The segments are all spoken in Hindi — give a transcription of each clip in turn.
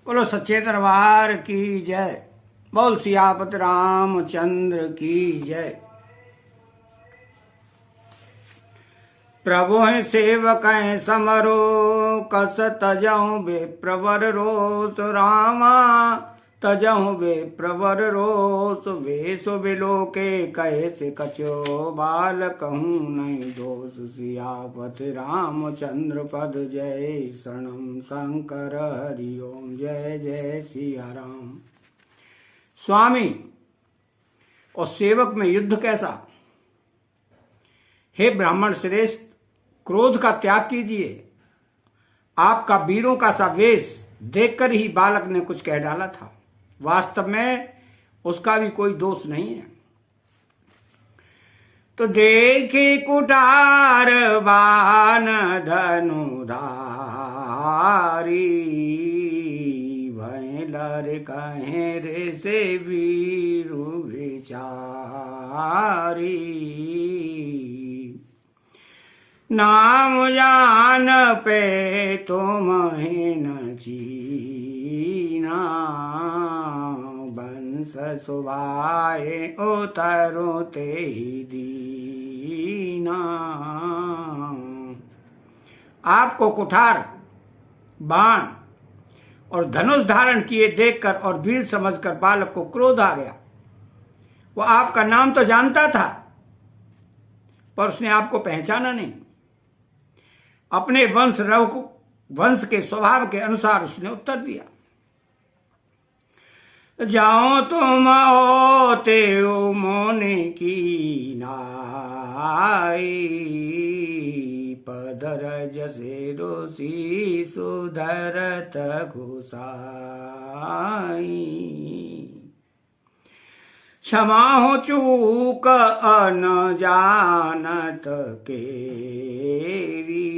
बोलो सच्चे दरबार की जय। बोल सियापत रामचंद्र की जय। प्रभु हैं सेवक हैं समरो, कस तजहु बे प्रवर रोस रामा। तजहु बे प्रवर रोस वेश बिलोके कहे से कछो बाल कहूँ नहीं दोष। सियापत रामचंद्र पद जय शरणम शंकर हरि ओम जय जय सिया राम। स्वामी और सेवक में युद्ध कैसा। हे ब्राह्मण श्रेष्ठ, क्रोध का त्याग कीजिए। आपका वीरों का सा वेश देखकर ही बालक ने कुछ कह डाला था। वास्तव में उसका भी कोई दोष नहीं है। तो देखे कुठार बान धनुधारी, भय लर कहे रे से वीरु विचारी। नाम जान पे तुम न चीना, बंस सुभाए उतरो ते ही दीना। आपको कुठार बाण और धनुष धारण किए देखकर और वीर समझकर बालक को क्रोध आ गया। वो आपका नाम तो जानता था पर उसने आपको पहचाना नहीं। अपने वंश के स्वभाव के अनुसार उसने उत्तर दिया। जाओ तुम ओते मोने की नाई, पदर जसे रोसी सुधरत घुसाई। क्षमा हो चूक अन जानत केरी,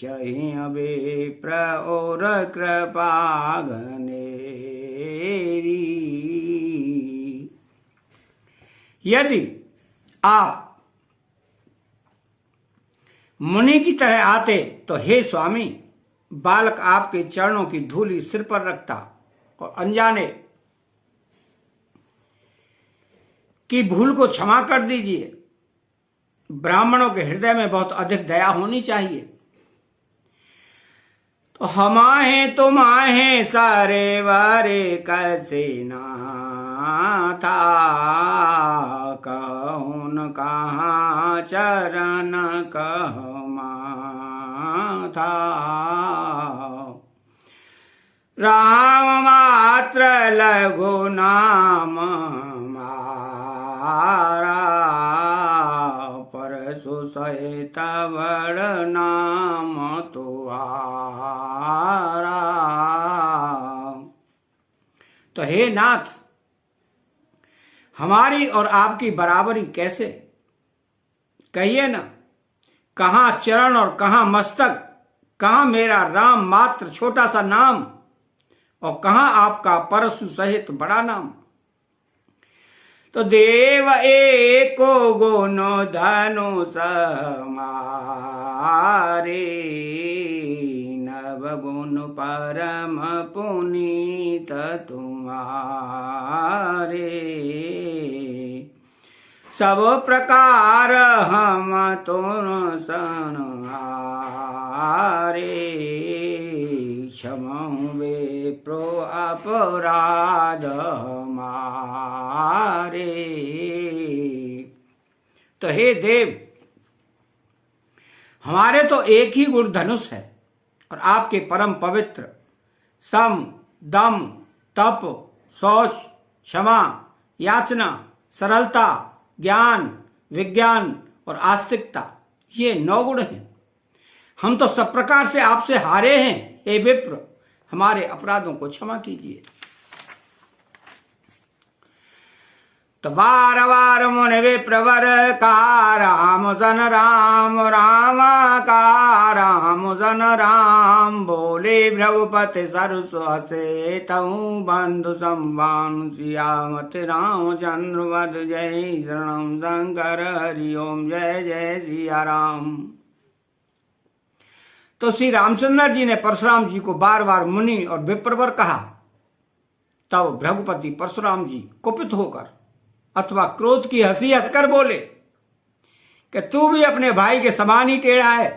चहि अबे प्रौर कृपा घनेरी। यदि आप मुनि की तरह आते तो हे स्वामी, बालक आपके चरणों की धूलि सिर पर रखता और अनजाने की भूल को क्षमा कर दीजिए। ब्राह्मणों के हृदय में बहुत अधिक दया होनी चाहिए। तो हम आहे तुम आहे सारे वारे कैसे ना था, कहून कहाँ चरण कहमा था। राम मात्र लघु नाम मारा, परसु सहित बड़ नाम तुम्हारा। तो हे नाथ, हमारी और आपकी बराबरी कैसे, कहिए ना। कहां चरण और कहां मस्तक, कहां मेरा राम मात्र छोटा सा नाम और कहां आपका परशु सहित बड़ा नाम। तो देव एको गुण धनुष मारे, नव गुण परम पुनीत तुम्हारे। सब प्रकार हम तुम संहारे, क्षमहु विप्रो अपराध हमारे। तो हे देव, हमारे तो एक ही गुण धनुष है और आपके परम पवित्र सम, दम, तप, शौच, क्षमा, याचना, सरलता, ज्ञान, विज्ञान और आस्तिकता, ये 9 गुण हैं। हम तो सब प्रकार से आपसे हारे हैं। हे विप्र, हमारे अपराधों को क्षमा कीजिए। तो बार बार मुनि विप्रवर का राम जन राम, रामा का राम जन राम। बोले भ्रघुपति सरस हसे, तऊ बंधु संवान सियामत रामचंद्र वद जय शरणम शंकर हरि ओम जय जय सिया राम। तो श्री रामचंद्र जी ने परशुराम जी को बार बार मुनि और विप्रवर कहा। तब भृगुपति परशुराम जी कुपित होकर अथवा क्रोध की हंसी हंसकर बोले कि तू भी अपने भाई के समान ही टेढ़ा है।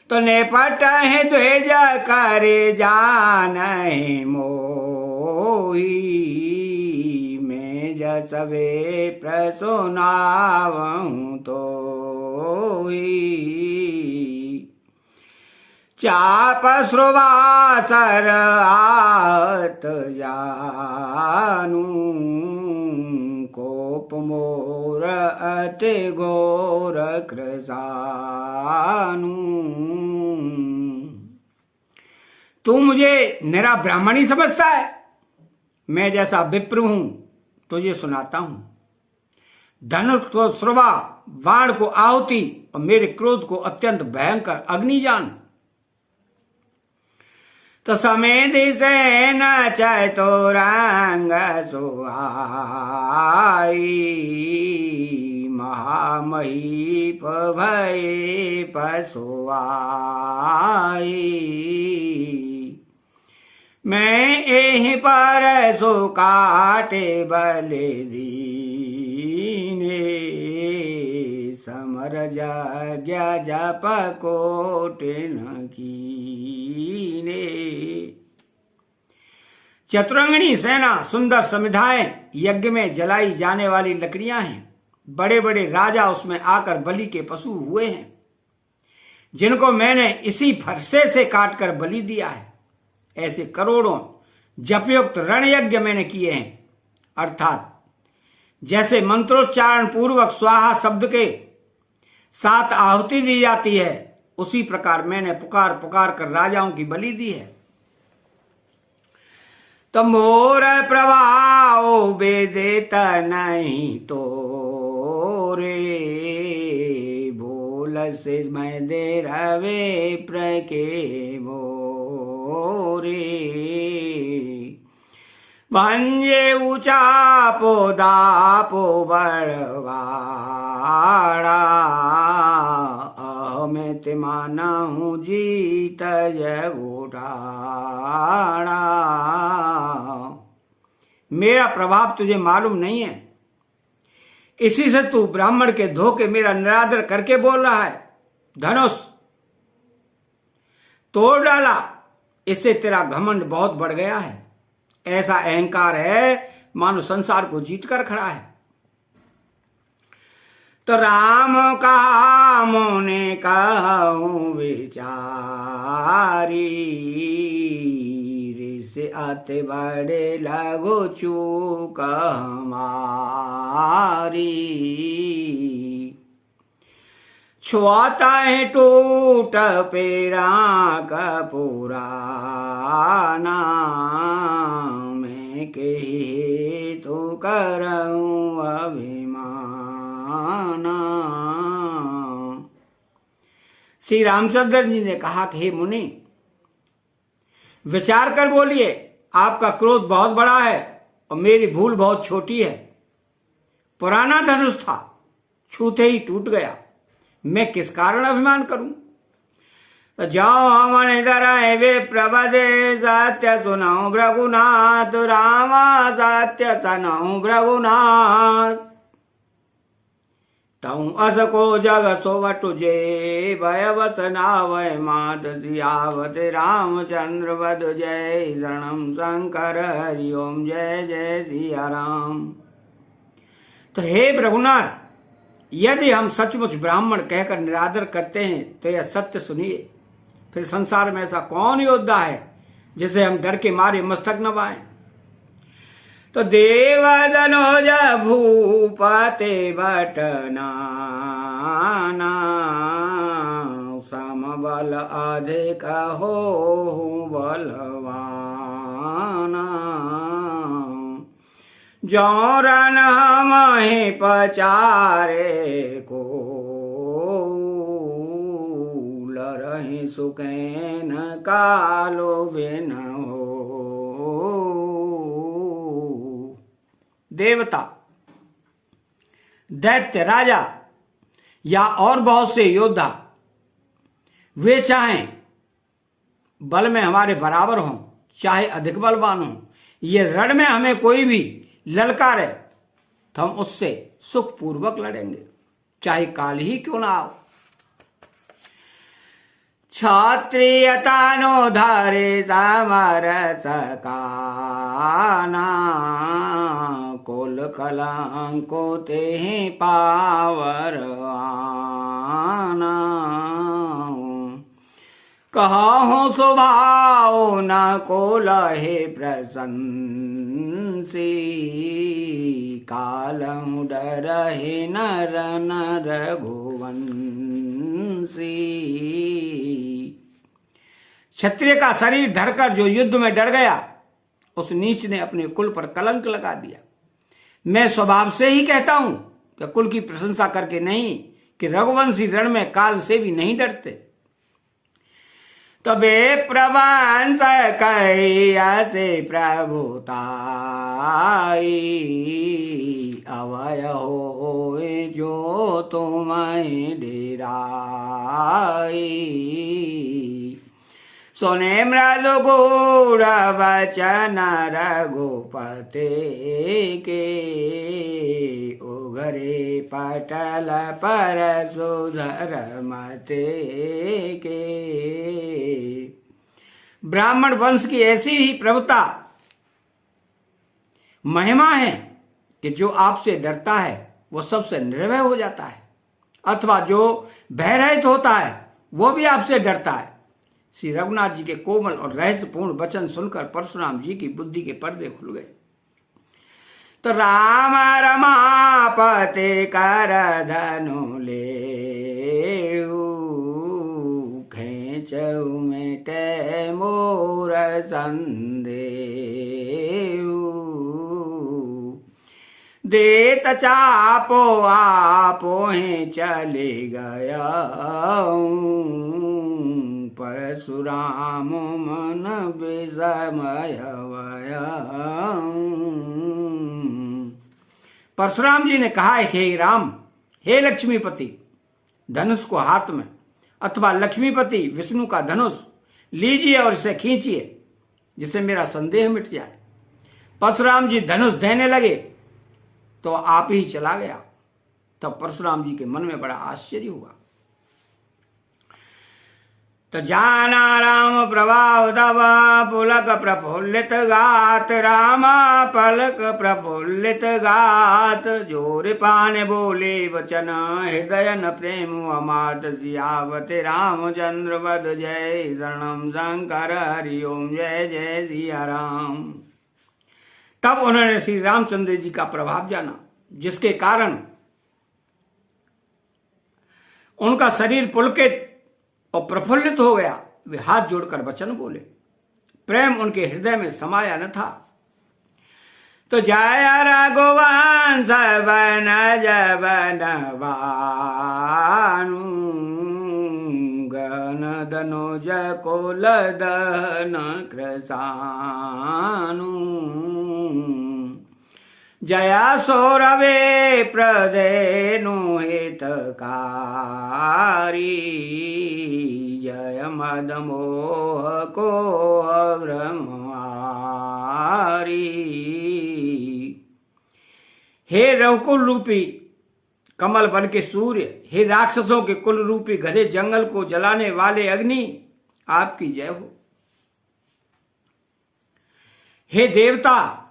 तो नेपट है द्वेज करे जान मोही, मैं जसवे प्रसुनावहूं तो चाप श्रुवासर आत जानू, कोप मोर अति घोर कृसानु। तू मुझे निरा ब्राह्मण ही समझता है। मैं जैसा विप्र हूं तुझे सुनाता हूं। धनुष को श्रुवा, बाण को आहुति और मेरे क्रोध को अत्यंत भयंकर अग्नि जान। तो समेधि से न चतुरंग सुहाई, महामहीप भये पशुआई। मैं एहि पर सो काटे बल दीने, समर जग्या जप कोटिन कीने। चतुरंगिणी सेना, सुंदर समिधाएं, यज्ञ में जलाई जाने वाली लकड़ियां हैं। बड़े बड़े राजा उसमें आकर बलि के पशु हुए हैं, जिनको मैंने इसी फरसे से काटकर बलि दिया है। ऐसे करोड़ों जपयुक्त रण यज्ञ मैंने किए हैं। अर्थात जैसे मंत्रोच्चारण पूर्वक स्वाहा शब्द के साथ आहुति दी जाती है, उसी प्रकार मैंने पुकार पुकार कर राजाओं की बलि दी है। तो मोर प्रभाव वेदित नहीं तो रे, बोल से मैं दे रवे प्रके मोरे। भंजे ऊंचा पोदापो बड़वाड़ा, मैं ते माना हूँ जीत जगोटाड़ा। मेरा प्रभाव तुझे मालूम नहीं है, इसी से तू ब्राह्मण के धोखे मेरा निरादर करके बोल रहा है। धनुष तोड़ डाला, इससे तेरा घमंड बहुत बढ़ गया है। ऐसा अहंकार है मानो संसार को जीत कर खड़ा है। तो राम का मोने कहूं विचारी, से आते बड़े लगो चूक हमारी। छुआता है टूट पेरा का पुराना, मैं कही तो करूं अभिमाना। श्री रामचंद्र जी ने कहा कि हे मुनि, विचार कर बोलिए, आपका क्रोध बहुत बड़ा है और मेरी भूल बहुत छोटी है। पुराना धनुष था, छूते ही टूट गया, मैं किस कारण अभिमान करूं। तो जाओ हमन इधर वे प्रबदे, सत्य सुनाऊं भृगुनाथ रामा, सत्य सुनाऊं भृगुनाथ। तऊ अस को जग सोवट जे, भय वसनावय मात सियावत रामचंद्र वद जय। शरणम शंकर हरि ओम, जय जय सिया राम। तो हे भृगुनाथ, यदि हम सचमुच ब्राह्मण कहकर निरादर करते हैं तो यह सत्य सुनिए। फिर संसार में ऐसा कौन योद्धा है जिसे हम डर के मारे मस्तक न बाएं। तो देवदनोज भूपते बटनाना, समबल अधिक हो बलवाना। जौरन महे पचारे को, लरहि सुकैन कालो बिन हो। देवता, दैत्य, राजा या और बहुत से योद्धा वे चाहें बल में हमारे बराबर हों, चाहे अधिक बलवान हों, ये रण में हमें कोई भी ललकारे तो हम उससे सुखपूर्वक लड़ेंगे, चाहे काल ही क्यों ना आओ। क्षत्रियता नो धारे समरस काना, कुल कलंको ते पावर आना। कहो स्वभाव न को लहे प्रशंसी, कालहु डरहि नर नर घुवंसी। क्षत्रिय का शरीर धरकर जो युद्ध में डर गया, उस नीच ने अपने कुल पर कलंक लगा दिया। मैं स्वभाव से ही कहता हूं कि कुल की प्रशंसा करके नहीं, कि रघुवंशी रण में काल से भी नहीं डरते। तबे प्रवंश कैसे प्रभुताई, अवय हो जो तुम्हें डेराई। सुने मृदु गूढ़ वचन रघुपते के, उघरे पटल पर सुधर मते के। ब्राह्मण वंश की ऐसी ही प्रभुता महिमा है कि जो आपसे डरता है वो सबसे निर्भय हो जाता है, अथवा जो भयरहित होता है वो भी आपसे डरता है। श्री रघुनाथ जी के कोमल और रहस्यपूर्ण वचन सुनकर परशुराम जी की बुद्धि के पर्दे खुल गए। तो राम रमापते कर धनु ले, खेचऊ मेटे मोर संदेहु। देत चापो आपो ही चले गया, परशुराम मन विषमय भया। परशुराम जी ने कहा, हे राम, हे लक्ष्मीपति, धनुष को हाथ में, अथवा लक्ष्मीपति विष्णु का धनुष लीजिए और इसे खींचिए, जिससे मेरा संदेह मिट जाए। परशुराम जी धनुष देने लगे तो आप ही चला गया। तब परशुराम जी के मन में बड़ा आश्चर्य हुआ। तो जाना राम प्रभाव तब पुलक प्रफुल्लित गात, रामा पलक प्रफुल्लित गात। जोर पाने बोले वचन, हृदय न प्रेम अमात। सियावते रामचंद्र वद जय, शरणम शंकर हरि ओम जय जय सिया राम। तब उन्होंने श्री रामचंद्र जी का प्रभाव जाना, जिसके कारण उनका शरीर पुलकित और प्रफुल्लित हो गया। वे हाथ जोड़कर वचन बोले, प्रेम उनके हृदय में समाया न था। तो जय रघुवंश वन जवन भानु, गन धनुज कुल दहन कृसानु। जया सौरवे प्रदेनु हितकारी, जय मद मोह को ब्रह्मारी। हे रघुकुल रूपी कमल वन के सूर्य, हे राक्षसों के कुल रूपी घने जंगल को जलाने वाले अग्नि, आपकी जय हो। हे देवता,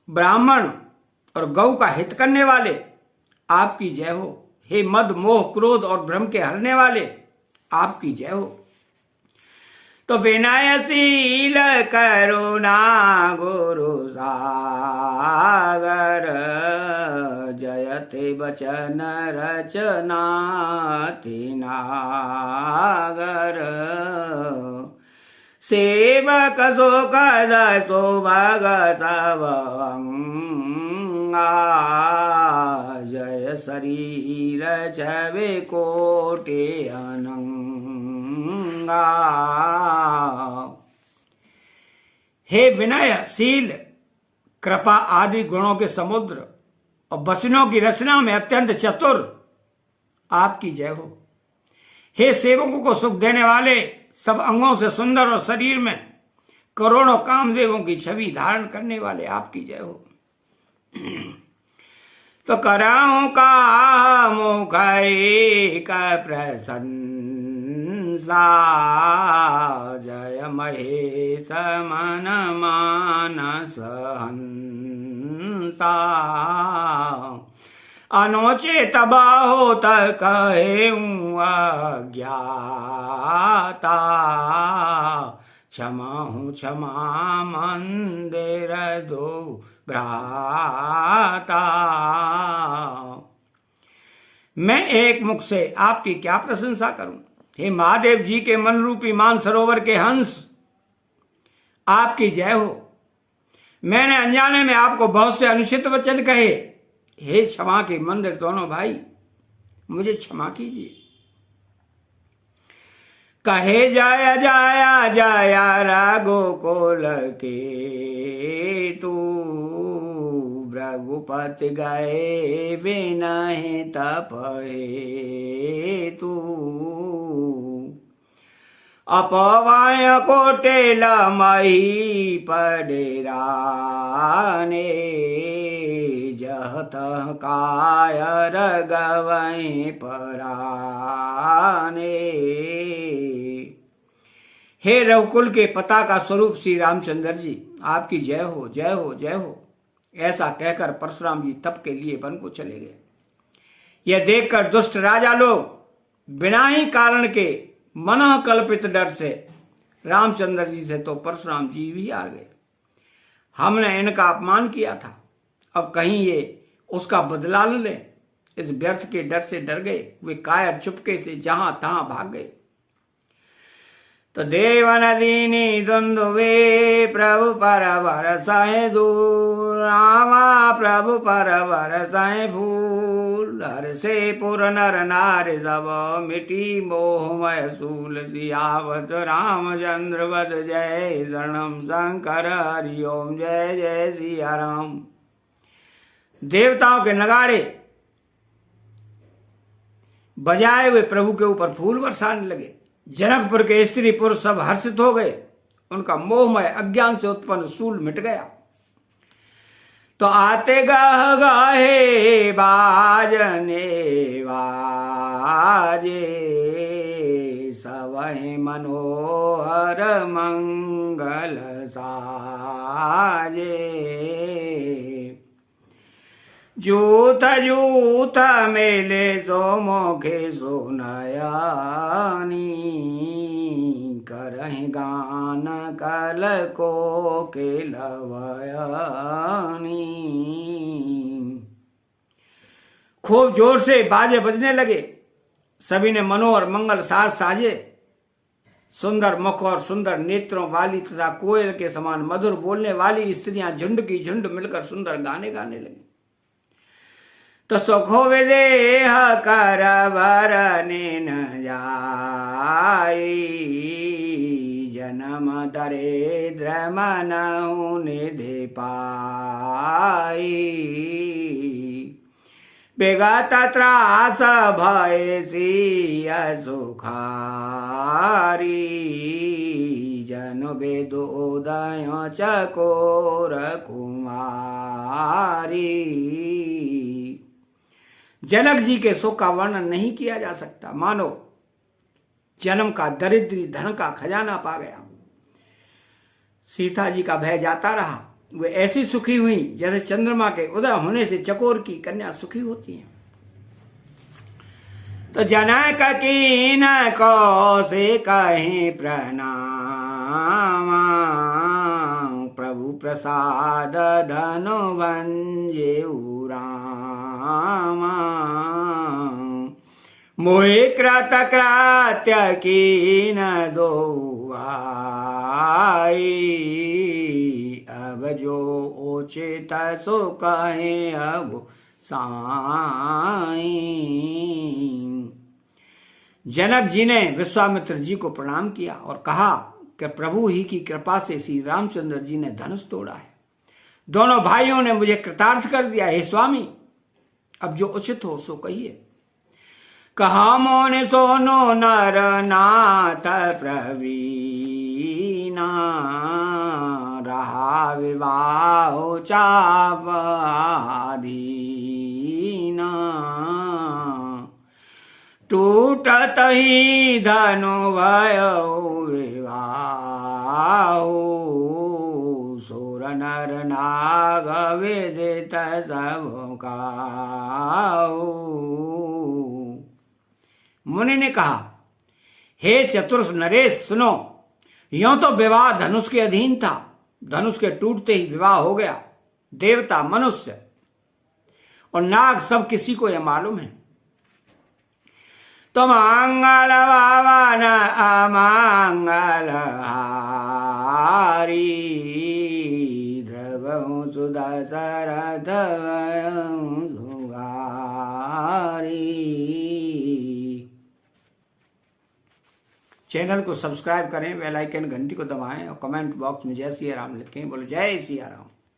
ब्राह्मण और गौ का हित करने वाले, आपकी जय हो। हे मद मोह क्रोध और भ्रम के हरने वाले, आपकी जय हो। तो विनयशील करुणा गुरु सागर, जयते बचन रचना नागर। सेवक सो कद सो भगत जय शरीर छवे कोटि अनंगा। हे विनयशील, कृपा आदि गुणों के समुद्र और वचनों की रचना में अत्यंत चतुर, आपकी जय हो। हे सेवकों को सुख देने वाले, सब अंगों से सुंदर और शरीर में करोड़ों कामदेवों की छवि धारण करने वाले, आपकी जय हो। तो कराऊं का मुख का प्रसन्नसा, जय महेश मन मानस हंसा, अनुचित बहुत कहेऊं अज्ञाता, क्षमा हूँ क्षमा मंदिर दो भ्राता। मैं एक मुख से आपकी क्या प्रशंसा करूं। हे महादेव जी के मन रूपी मान सरोवर के हंस, आपकी जय हो। मैंने अनजाने में आपको बहुत से अनुचित वचन कहे। हे क्षमा के मंदिर दोनों भाई, मुझे क्षमा कीजिए। कहे जय जय जय रघुकुल के तू, रघुपति गए विनहि तपहे तू, अपवाय कोटेल मही पडेराने, जहत कायर गवै पराने। हे रघुकुल के पताका स्वरूप श्री रामचंद्र जी, आपकी जय हो जय हो जय हो। ऐसा कहकर परशुराम जी तप के लिए वन को चले गए। यह देखकर दुष्ट राजा लोग बिना ही कारण के मनः कल्पित डर से रामचंद्र जी से तो परशुराम जी भी आ गए। हमने इनका अपमान किया था, अब कहीं ये उसका बदला न ले, इस व्यर्थ के डर से डर गए। वे कायर चुपके से जहां तहां भाग गए। तो देवन दीनी द्वंद्वे प्रभु पर बरसाए दूर, रामा प्रभु पर बरसाए फूल, हर से पुर नर नार सब मिटी मोहमय सूल, सियावत रामचंद्र वद जय, शरणम शंकर हरि ओम, जय जय सिया राम। देवताओं के नगाड़े बजाए हुए प्रभु के ऊपर फूल बरसाने लगे। जनकपुर के स्त्री पुरुष सब हर्षित हो गए। उनका मोहमय अज्ञान से उत्पन्न सूल मिट गया। तो आते गह गाहे बाजने बाजे, सवहि मनोहर मंगल साजे, जूत जूत मेले सो मोखे सो नयनी, करहि गान कल को के लवयनी। खूब जोर से बाजे बजने लगे। सभी ने मनोहर मंगल साज साजे। सुंदर मुख और सुंदर नेत्रों वाली तथा कोयल के समान मधुर बोलने वाली स्त्रियां झुंड की झुंड मिलकर सुंदर गाने गाने लगी। तो सुखो विदेह कर वरने न जाई, जन्म दरिद्र मनहु निधि पाई, विगत त्रास भय सिय सुखारी, जनु वेदोदय चकोर कुमारी। जनक जी के सुख का वर्णन नहीं किया जा सकता। मानो जन्म का दरिद्री धन का खजाना पा गया। सीता जी का भय जाता रहा। वे ऐसी सुखी हुई जैसे चंद्रमा के उदय होने से चकोर की कन्या सुखी होती है। तो जनक कीन को से कहीं प्रणाम, प्रभु प्रसाद धनु वंजे रामा, मोहि कृत कृत्य कीन दो आई, अब जो उचित सो कहे अब साई। जनक जी ने विश्वामित्र जी को प्रणाम किया और कहा कि प्रभु ही की कृपा से श्री रामचंद्र जी ने धनुष तोड़ा है। दोनों भाइयों ने मुझे कृतार्थ कर दिया। हे स्वामी, अब जो उचित हो सो कहिए। कहा मोन सोनो नर नाथ प्रवीणा, रहा विवाह चापाधीना, टूटत ही धनु भयो विवाह, सुर नर नाग विदित सब काहू। मुनि ने कहा, हे चतुर नरेश सुनो, यों तो विवाह धनुष के अधीन था, धनुष के टूटते ही विवाह हो गया। देवता, मनुष्य और नाग सब किसी को यह मालूम है। तो मंगल भवन अमंगल हारी, ध्रुव सुदशरथ सुगारी। चैनल को सब्सक्राइब करें, बेल आइकन घंटी को दबाएं और कमेंट बॉक्स में जय सिया राम लिखें। बोलो जय सिया राम।